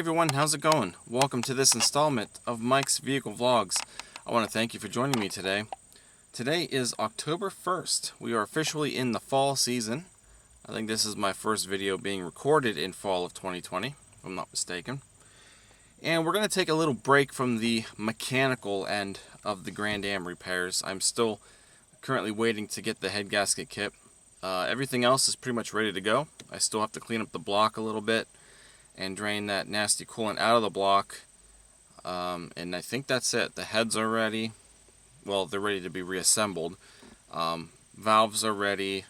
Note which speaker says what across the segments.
Speaker 1: everyone, how's it going? Welcome to this installment of Mike's Vehicle Vlogs. I want to thank you for joining me today. Today is October 1st. We are officially in the fall season. I think this is my first video being recorded in fall of 2020, if I'm not mistaken. And we're going to take a little break from the mechanical end of the Grand Am repairs. I'm still currently waiting to get the head gasket kit. Everything else is pretty much ready to go. I still have to clean up the block a little bit and drain that nasty coolant out of the block. And I think that's it. The heads are ready. Well, they're ready to be reassembled. Valves are ready.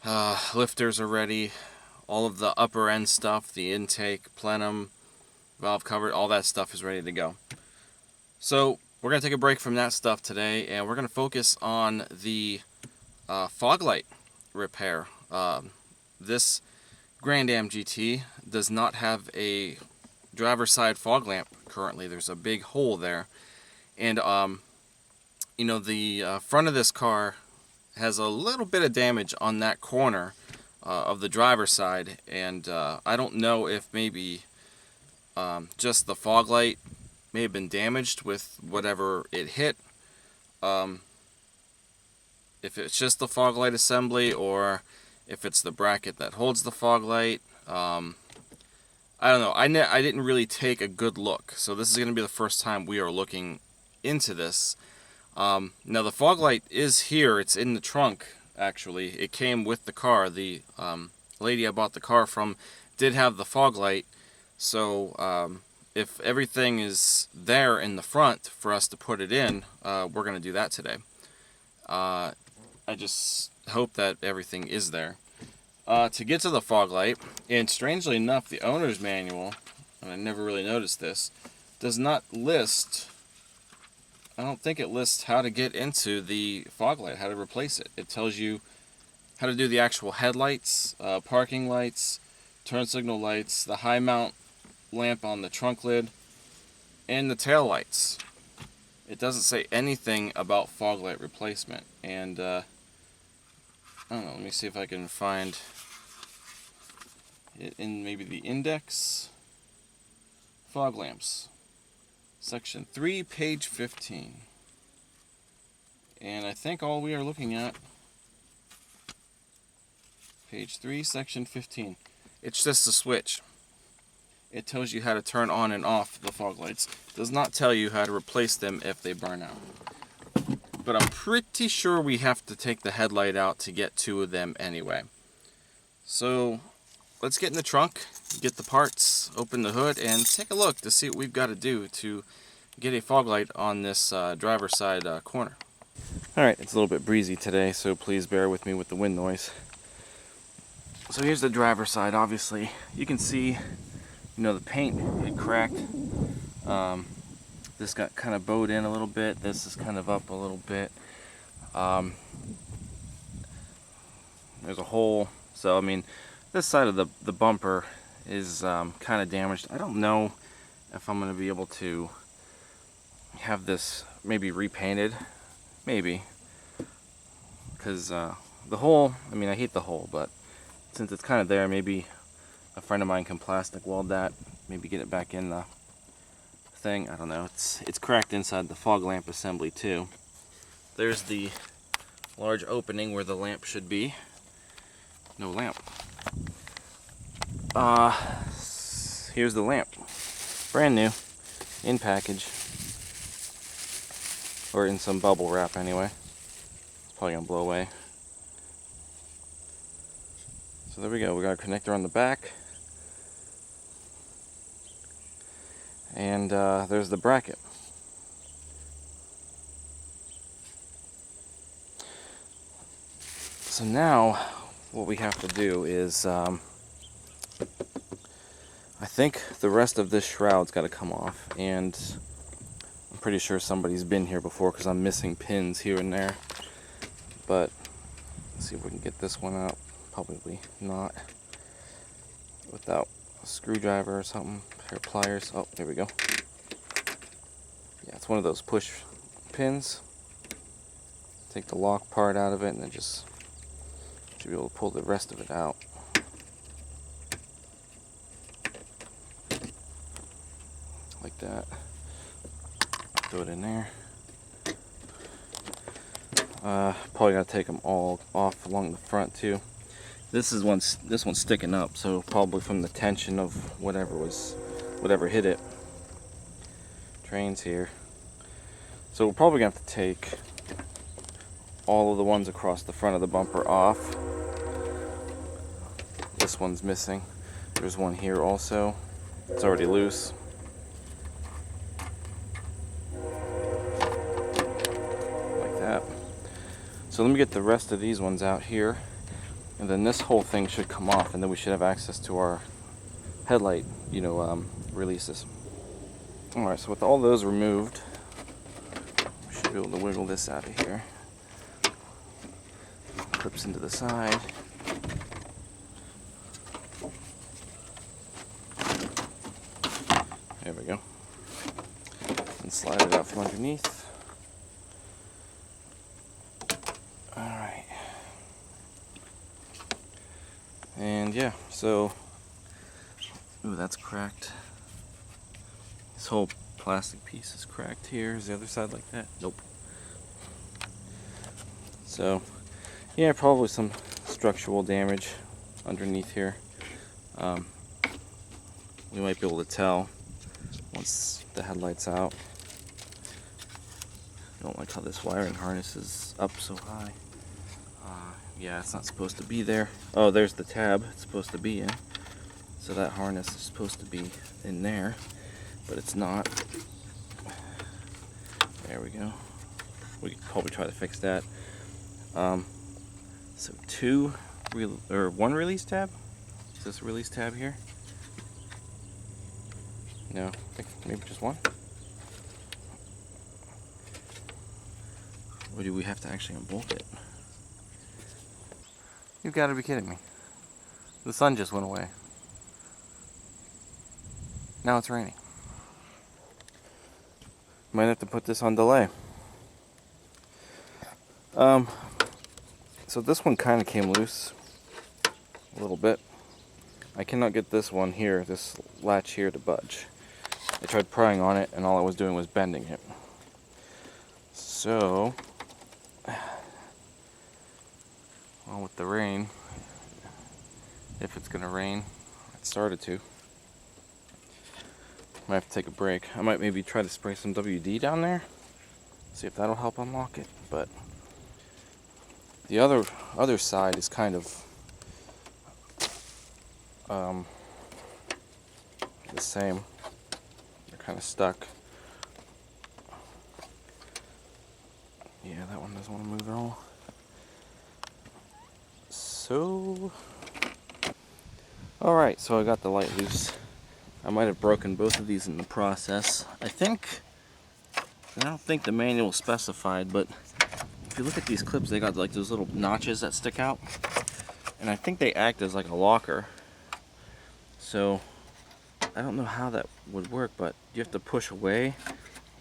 Speaker 1: Lifters are ready. All of the upper end stuff, the intake, plenum, valve cover, all that stuff is ready to go. So we're going to take a break from that stuff today, and we're going to focus on the fog light repair. This Grand Am GT does not have a driver's side fog lamp currently. There's a big hole there, and you know, the front of this car has a little bit of damage on that corner of the driver's side, and I don't know if maybe just the fog light may have been damaged with whatever it hit. If it's just the fog light assembly, or if it's the bracket that holds the fog light. I don't know. I didn't really take a good look, so this is going to be the first time we are looking into this. Now the fog light is here. It's in the trunk, actually. It came with the car. The lady I bought the car from did have the fog light, so if everything is there in the front for us to put it in, we're going to do that today. I just hope that everything is there. To get to the fog light, and strangely enough, the owner's manual, and I never really noticed this, does not list, I don't think it lists how to get into the fog light, how to replace it. It tells you how to do the actual headlights, parking lights, turn signal lights, the high mount lamp on the trunk lid, and the tail lights. It doesn't say anything about fog light replacement, and I don't know, let me see if I can find it in maybe the index. Fog lamps. Section 3, page 15. And I think all we are looking at, page 3, section 15. It's just a switch. It tells you how to turn on and off the fog lights. It does not tell you how to replace them if they burn out. But I'm pretty sure we have to take the headlight out to get two of them anyway. So let's get in the trunk, get the parts, open the hood, and take a look to see what we've got to do to get a fog light on this driver's side corner. Alright, it's a little bit breezy today, so please bear with me with the wind noise. So here's the driver's side. Obviously you can see, you know, the paint had cracked. This got kind of bowed in a little bit. This is kind of up a little bit. There's a hole. So I mean, this side of the bumper is kind of damaged. I don't know if I'm going to be able to have this maybe repainted. Maybe. Because the hole, I mean, I hate the hole, but since it's kind of there, maybe a friend of mine can plastic weld that. Maybe get it back in the thing. I don't know. It's cracked inside the fog lamp assembly too. There's the large opening where the lamp should be. No lamp. Here's the lamp. Brand new. In package. Or in some bubble wrap anyway. It's probably gonna blow away. So there we go. We got a connector on the back. And there's the bracket. So now what we have to do is I think the rest of this shroud's got to come off, and I'm pretty sure somebody's been here before because I'm missing pins here and there. But let's see if we can get this one out. Probably not without a screwdriver or something. Pair of pliers. Oh, there we go. Yeah, it's one of those push pins. Take the lock part out of it, and then just should be able to pull the rest of it out. like that. Throw it in there. Probably gotta take them all off along the front too. This one's sticking up, so probably from the tension of whatever hit it. Train's here. So we're probably gonna have to take all of the ones across the front of the bumper off. This one's missing. There's one here also. It's already loose. Like that. So let me get the rest of these ones out here. And then this whole thing should come off, and then we should have access to our headlight, releases. Alright, so with all those removed, we should be able to wiggle this out of here. Clips into the side. There we go. And slide it out from underneath. Alright. And yeah, so, ooh, that's cracked. This whole plastic piece is cracked here. Is the other side like that? Nope. So, yeah, probably some structural damage underneath here. We might be able to tell once the headlight's out. I don't like how this wiring harness is up so high. Yeah, it's not supposed to be there. Oh, there's the tab it's supposed to be in. So that harness is supposed to be in there, but it's not. There we go. We could probably try to fix that. So one release tab? Is this a release tab here? No, I think maybe just one. Or do we have to actually unbolt it? You've got to be kidding me. The sun just went away. Now it's raining. Might have to put this on delay. So this one kind of came loose a little bit. I cannot get this one here, this latch here, to budge. I tried prying on it and all I was doing was bending it. So, well, with the rain, if it's gonna rain, it started to. Might have to take a break. I might maybe try to spray some WD down there, see if that'll help unlock it. But the other side is kind of the same. They're kind of stuck. Yeah, that one doesn't want to move at all. So, alright, so I got the light loose. I might have broken both of these in the process. I don't think the manual specified, but if you look at these clips, they got like those little notches that stick out. And I think they act as like a locker. So, I don't know how that would work, but you have to push away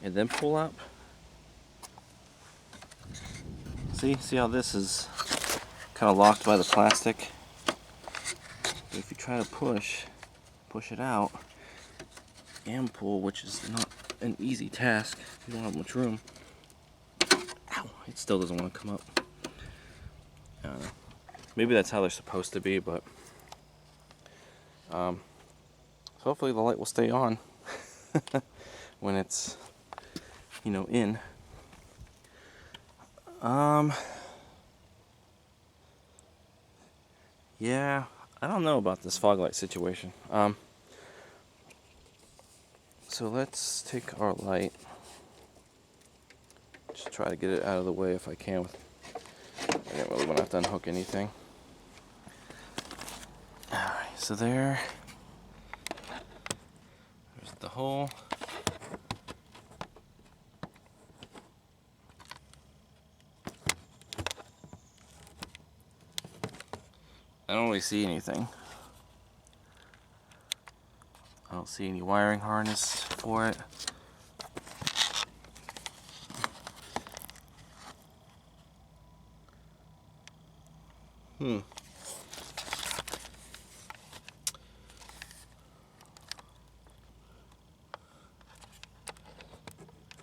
Speaker 1: and then pull up. See how this is kind of locked by the plastic? But if you try to push it out and pull, which is not an easy task, you don't have much room. Ow, it still doesn't want to come up. I don't know. Maybe that's how they're supposed to be, but so hopefully the light will stay on when it's, in. Yeah, I don't know about this fog light situation. So let's take our light. Just try to get it out of the way if I can. I don't really want to have to unhook anything. Alright, so there's the hole. I don't really see anything. I don't see any wiring harness for it.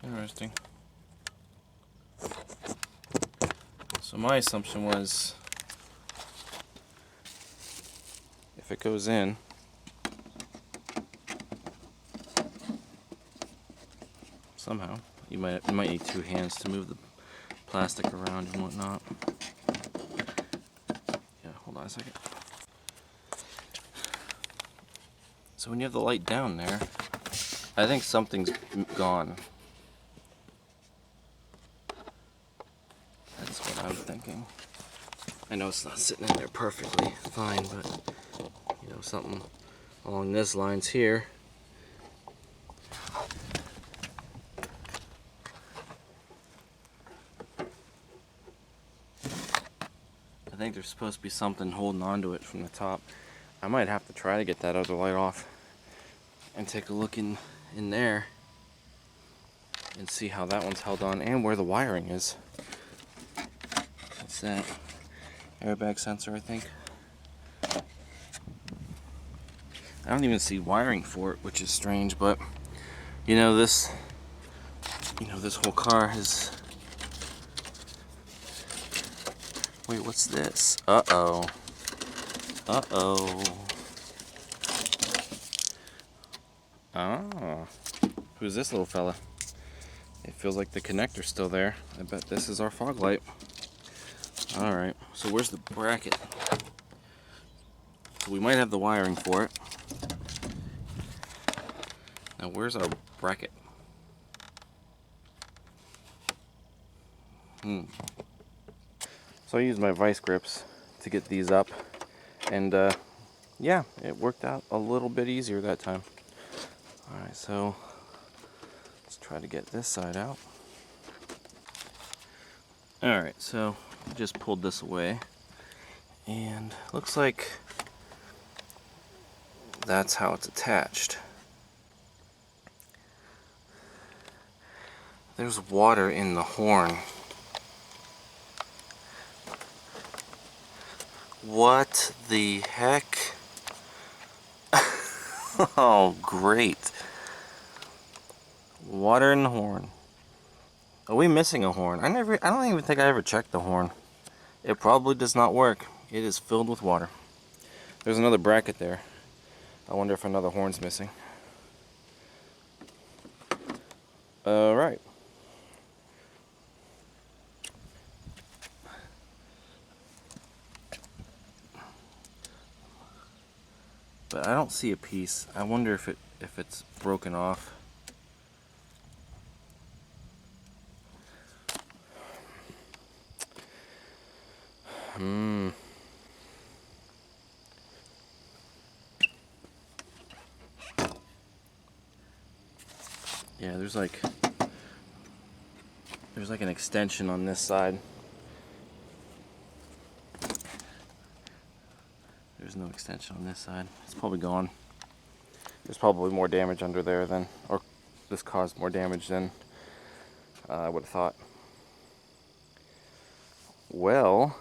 Speaker 1: Interesting. So my assumption was, if it goes in, somehow, you might need two hands to move the plastic around and whatnot. Yeah, hold on a second. So when you have the light down there, I think something's gone. That's what I'm thinking. I know it's not sitting in there perfectly fine, but you know, something along these lines here. I think there's supposed to be something holding onto it from the top. I might have to try to get that other light off and take a look in there and see how that one's held on and where the wiring is. What's that? Airbag sensor, I think. I don't even see wiring for it, which is strange, but you know, this whole car is... Wait, what's this? Uh-oh. Uh-oh. Ah. Who's this little fella? It feels like the connector's still there. I bet this is our fog light. Alright, so where's the bracket? So we might have the wiring for it. Now where's our bracket? So I used my vice grips to get these up, and yeah, it worked out a little bit easier that time. Alright, so let's try to get this side out. Alright, so I just pulled this away, and looks like that's how it's attached. There's water in the horn. What the heck? Oh, great. Water in the horn. Are we missing a horn? I don't even think I ever checked the horn. It probably does not work. It is filled with water. There's another bracket there. I wonder if another horn's missing. Alright. But I don't see a piece. I wonder if it's broken off. Yeah, there's like an extension on this side. There's no extension on this side. It's probably gone. There's probably more damage under there than, or this caused more damage than I would have thought. Well,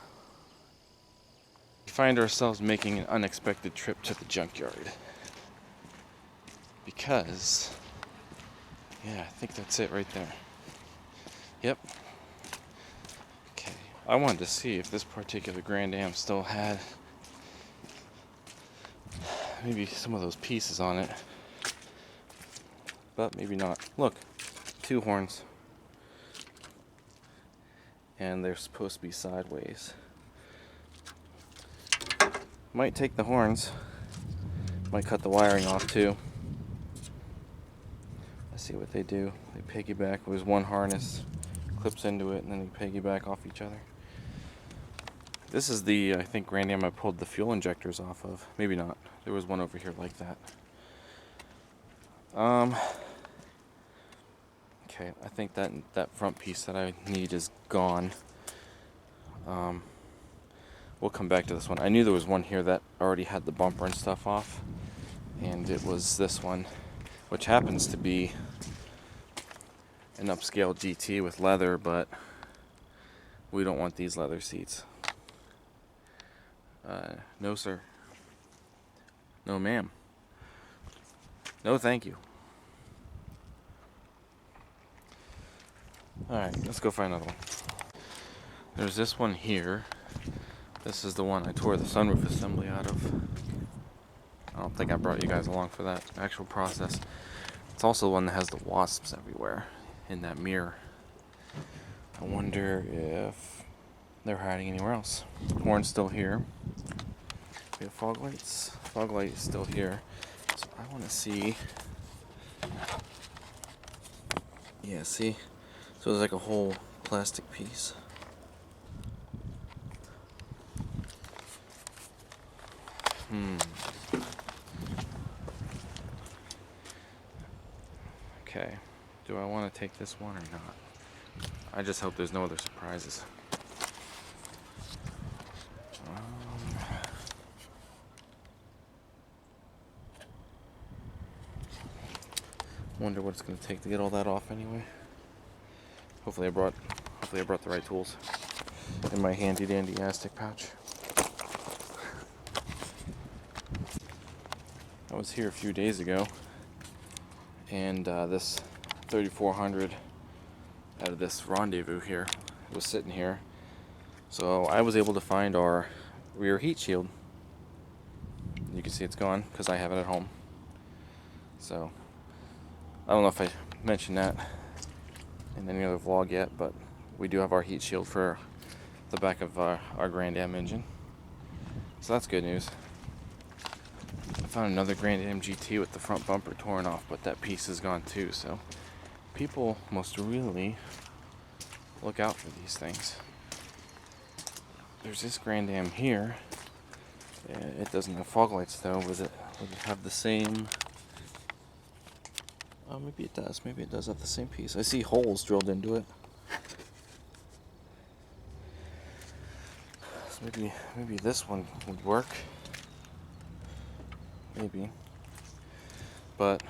Speaker 1: we find ourselves making an unexpected trip to the junkyard. Because, yeah, I think that's it right there. Yep. Okay, I wanted to see if this particular Grand Am still had maybe some of those pieces on it, but maybe not. Look, two horns, and they're supposed to be sideways. Might take the horns, might cut the wiring off too. Let's see what they do. They piggyback. There's one harness, clips into it, and then they piggyback off each other. This is the, I think, Grand Am I pulled the fuel injectors off of. Maybe not. There was one over here like that. Okay, I think that front piece that I need is gone. We'll come back to this one. I knew there was one here that already had the bumper and stuff off, and it was this one, which happens to be an upscale GT with leather, but we don't want these leather seats. No sir. No ma'am. No thank you. Alright, let's go find another one. There's this one here. This is the one I tore the sunroof assembly out of. I don't think I brought you guys along for that actual process. It's also the one that has the wasps everywhere in that mirror. I wonder if they're hiding anywhere else. Horn's still here. We have fog lights. Fog light is still here. So I want to see. Yeah, see? So there's like a whole plastic piece. Okay. Do I want to take this one or not? I just hope there's no other surprises. Wonder what it's going to take to get all that off anyway. Hopefully I brought the right tools in my handy dandy Aztec pouch. I was here a few days ago, and this 3400 out of this rendezvous here was sitting here. So I was able to find our rear heat shield. You can see it's gone because I have it at home. So I don't know if I mentioned that in any other vlog yet, but we do have our heat shield for the back of our Grand Am engine. So that's good news. I found another Grand Am GT with the front bumper torn off, but that piece is gone too. So people must really look out for these things. There's this Grand Am here. It doesn't have fog lights though. Would it have the same? Oh, maybe it does. Maybe it does have the same piece. I see holes drilled into it. So maybe this one would work. Maybe. But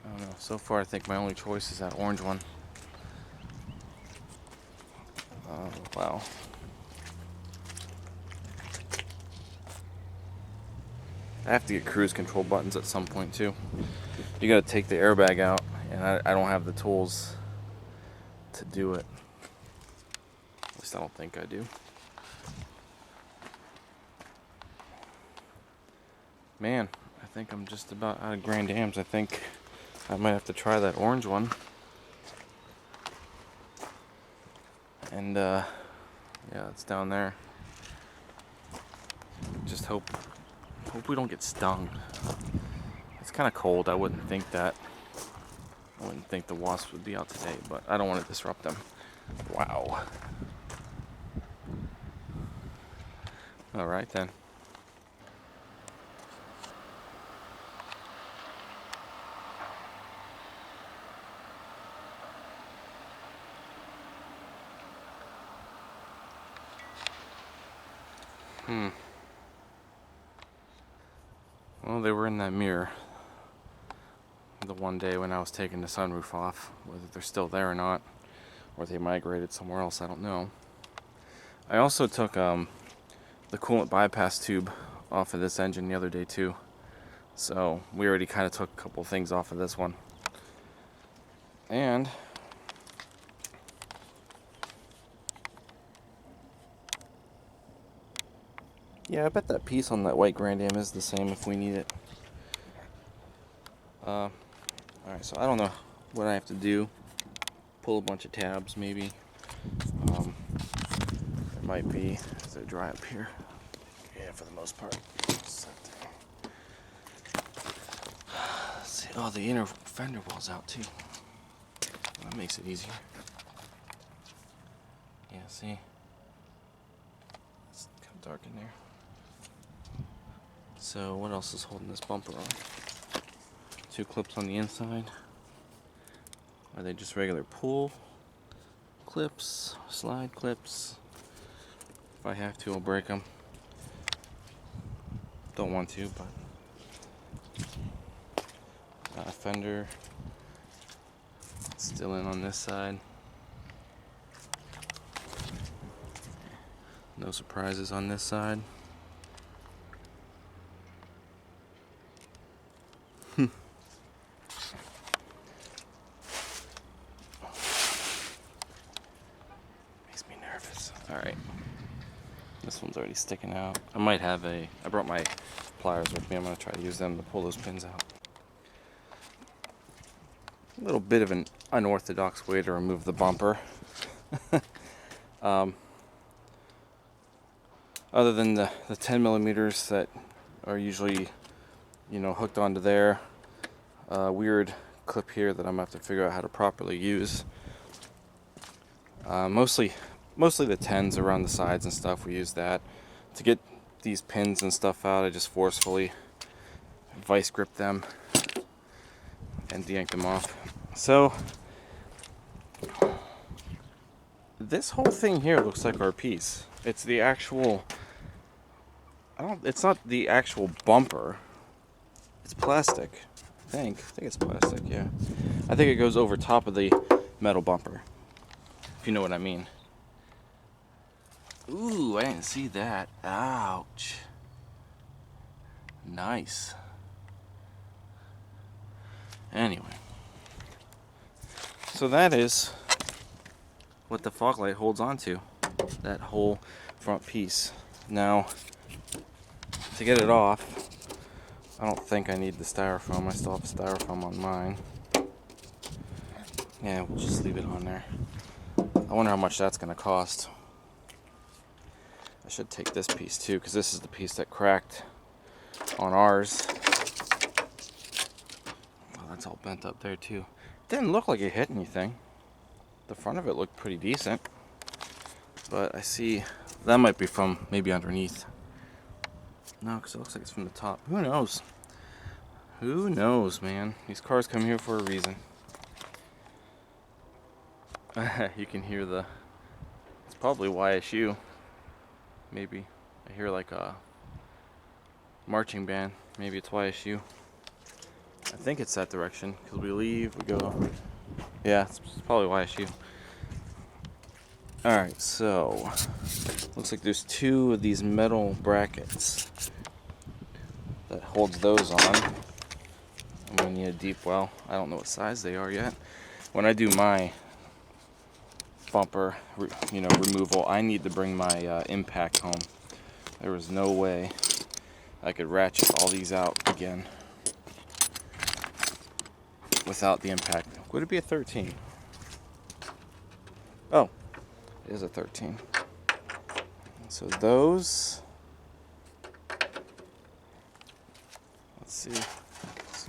Speaker 1: I don't know. So far, I think my only choice is that orange one. Wow. I have to get cruise control buttons at some point too. You gotta take the airbag out, and I don't have the tools to do it. At least I don't think I do. Man, I think I'm just about out of Grand Ams. I think I might have to try that orange one. And yeah, it's down there. Just hope we don't get stung. It's kind of cold. I wouldn't think that. I wouldn't think the wasps would be out today, but I don't want to disrupt them. Wow. All right then. Well, they were in that mirror the one day when I was taking the sunroof off. Whether they're still there or not, or they migrated somewhere else, I don't know. I also took the coolant bypass tube off of this engine the other day too. So we already kind of took a couple things off of this one. And yeah, I bet that piece on that white Grand Am is the same if we need it. Alright, so I don't know what I have to do. Pull a bunch of tabs, maybe. It might be. Is it dry up here? Yeah, for the most part. Let's see. Oh, the inner fender well's out too. That makes it easier. Yeah, see? It's kind of dark in there. So what else is holding this bumper on? 2 clips on the inside. Are they just regular pull clips, slide clips? If I have to, I'll break them. Don't want to, but fender still in on this side. No surprises on this side. this one's already sticking out. I might have I brought my pliers with me. I'm going to try to use them to pull those pins out. A little bit of an unorthodox way to remove the bumper. Other than the 10 millimeters that are usually, you know, hooked onto there. Weird clip here that I'm going to have to figure out how to properly use. Mostly the 10s around the sides and stuff, we use that. To get these pins and stuff out, I just forcefully vice grip them and yank them off. So this whole thing here looks like our piece. It's the actual, it's not the actual bumper. It's plastic, I think it's plastic, yeah. I think it goes over top of the metal bumper, if you know what I mean. Ooh, I didn't see that. Ouch. Nice. Anyway. So that is what the fog light holds onto. That whole front piece. Now, to get it off, I don't think I need the styrofoam. I still have styrofoam on mine. Yeah, we'll just leave it on there. I wonder how much that's going to cost. I should take this piece too, because this is the piece that cracked on ours. Oh, that's all bent up there too. Didn't look like it hit anything. The front of it looked pretty decent. But I see that might be from maybe underneath. No, because it looks like it's from the top. Who knows? Who knows, man? These cars come here for a reason. You can hear it's probably YSU. Maybe. I hear like a marching band. Maybe it's YSU. I think it's that direction, because we leave, we go. Yeah, it's probably YSU. Alright, so looks like there's two of these metal brackets that holds those on. I'm gonna need a deep well. I don't know what size they are yet. When I do my bumper, removal, I need to bring my impact home. There was no way I could ratchet all these out again without the impact. Would it be a 13? Oh, it is a 13. So those, let's see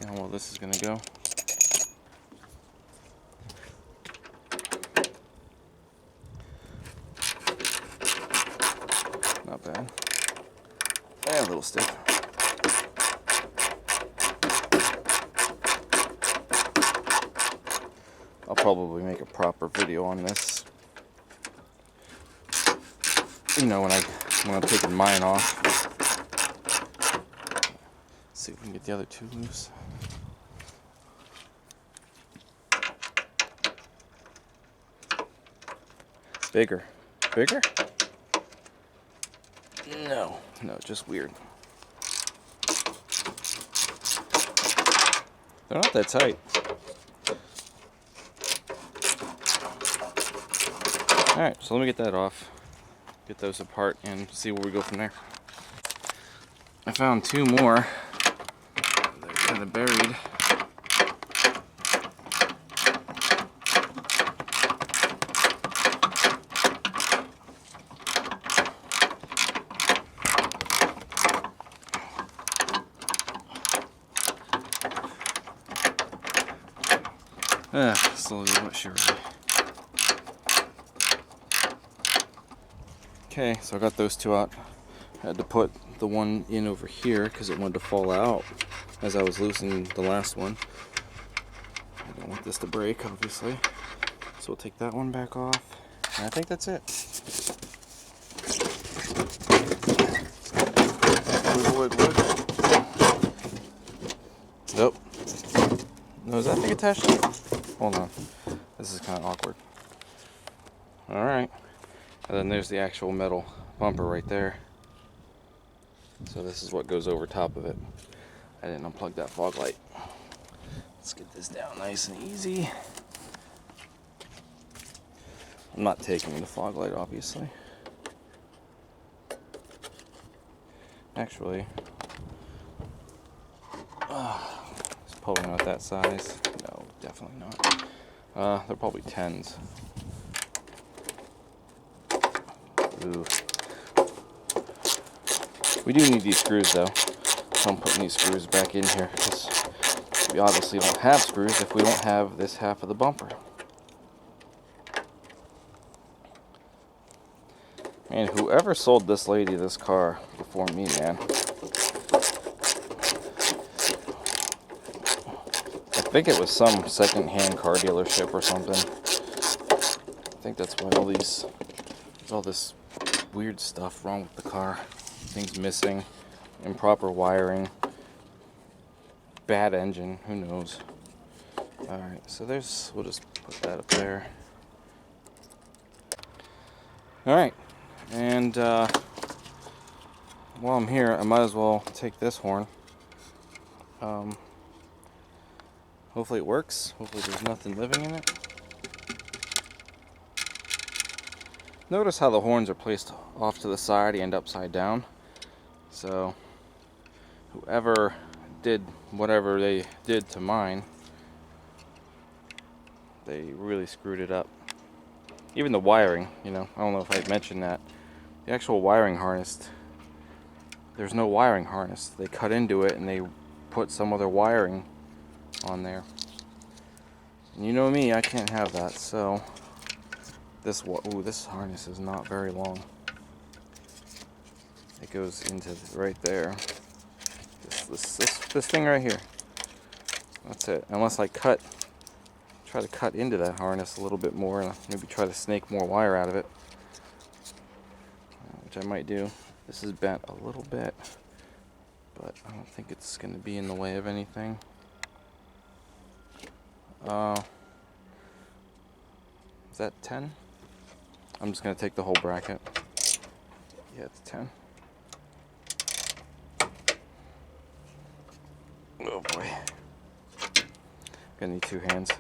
Speaker 1: how well this is gonna go. Not bad. And a little stiff. I'll probably make a proper video on this. You know, when I'm taking mine off. Let's see if we can get the other two loose. Bigger. Bigger? No, just weird. They're not that tight. Alright, so let me get that off. Get those apart and see where we go from there. I found two more. They're kind of buried. Slowly but surely. Okay, so I got those two out. I had to put the one in over here because it wanted to fall out as I was loosening the last one. I don't want this to break, obviously. So we'll take that one back off. And I think that's it. Wood. Nope. No, is that thing attached? Hold on. This is kind of awkward. Alright. And then there's the actual metal bumper right there. So this is what goes over top of it. I didn't unplug that fog light. Let's get this down nice and easy. I'm not taking the fog light, obviously. Actually, it's probably not that size. No, definitely not. They're probably 10s. Ooh. We do need these screws though, so I'm putting these screws back in here because we obviously don't have screws if we don't have this half of the bumper. Man, whoever sold this lady this car before me, man. I think it was some second-hand car dealership or something. I think that's why there's all this weird stuff wrong with the car. Things missing, improper wiring, bad engine, who knows. Alright, so we'll just put that up there. Alright, and while I'm here, I might as well take this horn. Hopefully it works. Hopefully there's nothing living in it. Notice how the horns are placed off to the side and upside down. So whoever did whatever they did to mine, they really screwed it up. Even the wiring, you know, I don't know if I mentioned that. The actual wiring harness, there's no wiring harness. They cut into it and they put some other wiring on there. And you know me, I can't have that, so this harness is not very long. It goes into right there. This thing right here. That's it. Unless I try to cut into that harness a little bit more and maybe try to snake more wire out of it, which I might do. This is bent a little bit, but I don't think it's going to be in the way of anything. Is that 10? I'm just going to take the whole bracket. Yeah, it's 10. Oh boy. Gonna need 2 hands.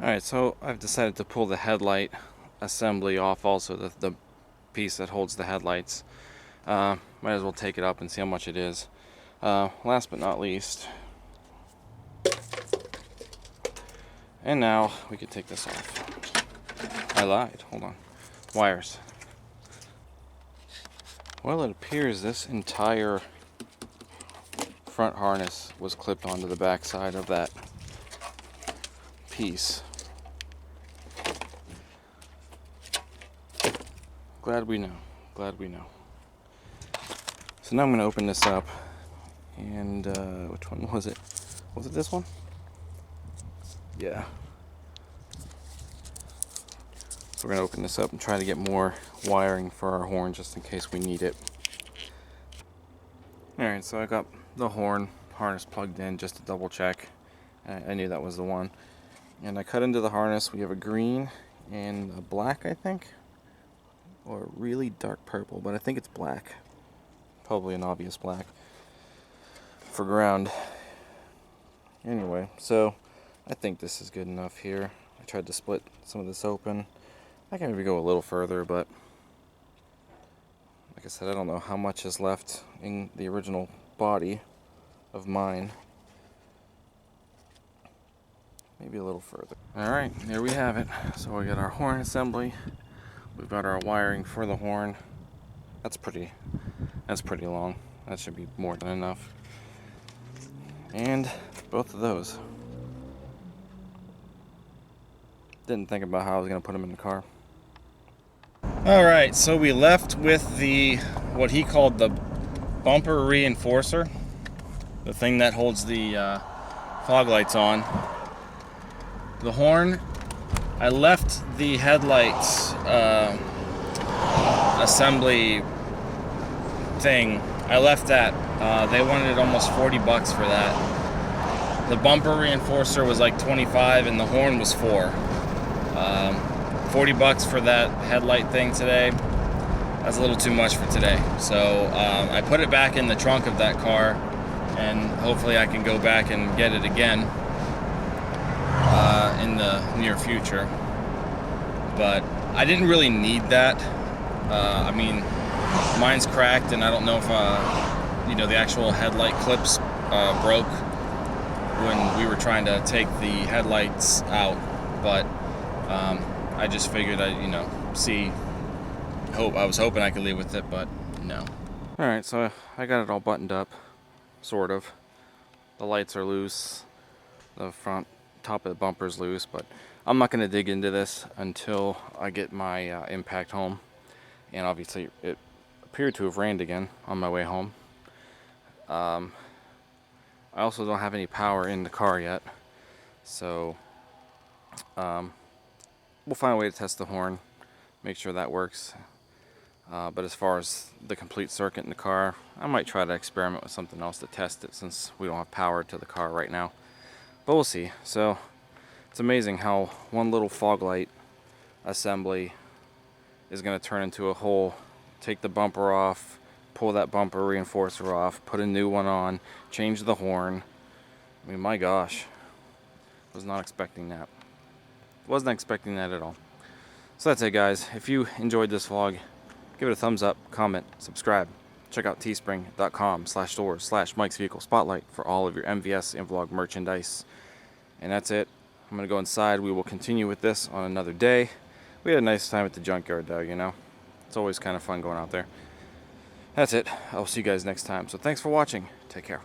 Speaker 1: Alright, so I've decided to pull the headlight assembly off, also the piece that holds the headlights. Might as well take it up and see how much it is. Last but not least, and now we can take this off. I lied, hold on. Wires. Well, it appears this entire front harness was clipped onto the back side of that piece. Glad we know. Glad we know. So now I'm going to open this up, and which one was it? Was it this one? Yeah. So we're going to open this up and try to get more wiring for our horn just in case we need it. Alright, so I got the horn harness plugged in just to double check. I knew that was the one. And I cut into the harness. We have a green and a black, I think. Or a really dark purple, but I think it's black. Probably an obvious black for ground. Anyway, so I think this is good enough here. I tried to split some of this open. I can maybe go a little further, but like I said, I don't know how much is left in the original body of mine. Maybe a little further. Alright, there we have it. So we got our horn assembly. We've got our wiring for the horn. That's pretty long. That should be more than enough. And both of those. Didn't think about how I was going to put them in the car. Alright, so we left with what he called the bumper reinforcer. The thing that holds the fog lights on. The horn, I left the headlights assembly thing. I left that. They wanted almost $40 for that. The bumper reinforcer was like $25 and the horn was $4. $40 for that headlight thing today. That's a little too much for today. So I put it back in the trunk of that car, and hopefully I can go back and get it again in the near future. But I didn't really need that. I mean, mine's cracked, and I don't know if you know, the actual headlight clips broke when we were trying to take the headlights out, but I just figured I'd, you know, I was hoping I could leave with it, but no. Alright, so I got it all buttoned up, sort of. The lights are loose, the front top of the bumper's loose, but I'm not going to dig into this until I get my impact home. And obviously it appeared to have rained again on my way home. I also don't have any power in the car yet, so we'll find a way to test the horn, make sure that works. But as far as the complete circuit in the car, I might try to experiment with something else to test it, since we don't have power to the car right now. But we'll see. So it's amazing how one little fog light assembly is going to turn into a whole, take the bumper off, pull that bumper reinforcer off, put a new one on, change the horn. I mean, my gosh, was not expecting that. Wasn't expecting that at all. So that's it, guys. If you enjoyed this vlog, give it a thumbs up, comment, subscribe. Check out teespring.com/stores/Mike's Vehicle Spotlight for all of your MVS and vlog merchandise. And that's it. I'm going to go inside. We will continue with this on another day. We had a nice time at the junkyard, though, you know. It's always kind of fun going out there. That's it. I'll see you guys next time. So thanks for watching. Take care.